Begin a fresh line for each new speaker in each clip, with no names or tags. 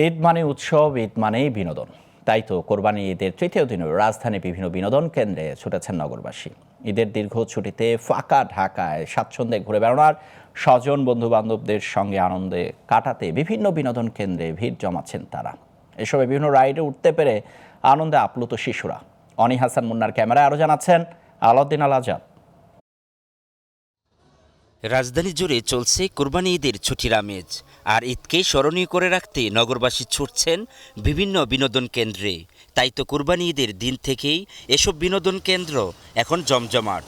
ঈদ মানে উৎসব, ঈদ মানেই বিনোদন। তাই তো কোরবানি ঈদের তৃতীয় দিনে রাজধানীর বিভিন্ন বিনোদন কেন্দ্রে ছুটেছেন নগরবাসী। ঈদের দীর্ঘ ছুটিতে ফাঁকা ঢাকায় স্বাচ্ছন্দ্যে ঘুরে বেড়ানোর, স্বজন বন্ধু বান্ধবদের সঙ্গে আনন্দে কাটাতে বিভিন্ন বিনোদন কেন্দ্রে ভিড় জমাচ্ছেন তারা। এসবে বিভিন্ন রাইডে উঠতে পেরে আনন্দে আপ্লুত শিশুরা। অনি হাসান মুন্নার ক্যামেরায় আরও জানাচ্ছেন আলাউদ্দিন আল আজাদ।
রাজধানী জুড়ে চলছে কোরবানি ঈদের ছুটির আমেজ। আর ঈদকে স্মরণীয় করে রাখতে নগরবাসী ছুটছেন বিভিন্ন বিনোদন কেন্দ্রে। তাই তো কোরবানি ঈদের দিন থেকেই এসব বিনোদন কেন্দ্র এখন জমজমাট।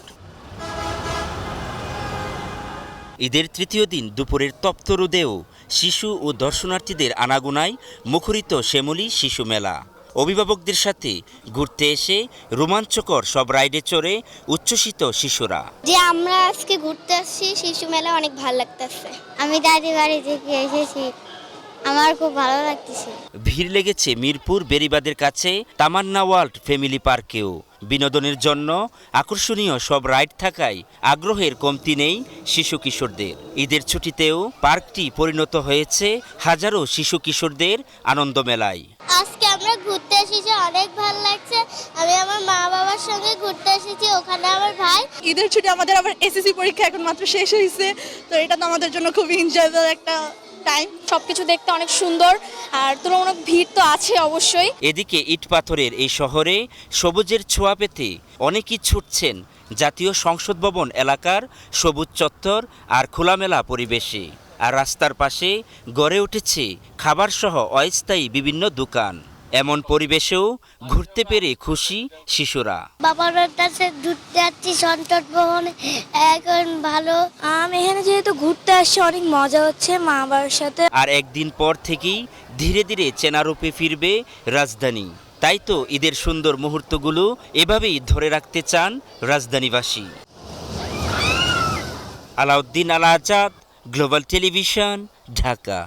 ঈদের তৃতীয় দিন দুপুরের তপ্ত রোদেও শিশু ও দর্শনার্থীদের আনাগোনায় মুখরিত শ্যামলী শিশু মেলা। অভিভাবকদের সাথে ঘুরতে এসে রোমাঞ্চকর সব রাইডে চড়ে উচ্ছ্বসিত শিশুরা।
যে আমরা আজকে ঘুরতে আসছি শিশু মেলা, অনেক ভালো লাগতেছে। আমি দাদি বাড়ি থেকে এসেছি, আমার খুব ভালো লাগতেছে।
ভিড় লেগেছে মিরপুর বেড়িবাঁধের কাছে তামান্না ওয়ার্ল্ড ফ্যামিলি পার্কেও। বিনোদনের জন্য আকর্ষণীয় সব রাইড থাকায় আগ্রহের কমতি নেই শিশু কিশোরদের। ঈদের ছুটিতেও পার্কটি পরিণত হয়েছে হাজারো শিশু কিশোরদের আনন্দ মেলায়।
আজকে আমরা ঘুরতে এসেছি, অনেক ভালো লাগছে। আমি আমার মা বাবার সঙ্গে ঘুরতে এসেছি, ওখানে আমার ভাই।
ঈদের ছুটি আমাদের আবার এসএসসি পরীক্ষা এখন মাত্র শেষ হয়েছে, তো এটা তো আমাদের জন্য খুবই এনজয়েবল একটা টাইম।
সবকিছু দেখতে অনেক সুন্দর, আর তুলনামূলক ভিড় তো আছে অবশ্যই।
এদিকে ইট পাথরের এই শহরে সবুজের ছোঁয়া পেতে অনেকেই ছুটছেন জাতীয় সংসদ ভবন এলাকার সবুজ চত্বর আর খোলামেলা পরিবেশে। আর রাস্তার পাশে গড়ে উঠেছে খাবারসহ অস্থায়ী বিভিন্ন দোকান। এমন পরিবেশেও ঘুরতে পেরে খুশি শিশুরা।
বাবার কাছে ঘুরতে যাচ্ছি সন্তোষ ভবনে, এখন ভালো।
আমি এখানে যেহেতু ঘুরতে আসছি, অনেক মজা হচ্ছে মা বাবার সাথে।
আর একদিন পর থেকেই ধীরে ধীরে চেনা রূপে ফিরবে রাজধানী। তাই তো ঈদের সুন্দর মুহূর্তগুলো এভাবেই ধরে রাখতে চান রাজধানীবাসী। আলাউদ্দিন আল আজাদ, গ্লোবাল টেলিভিশন, ঢাকা।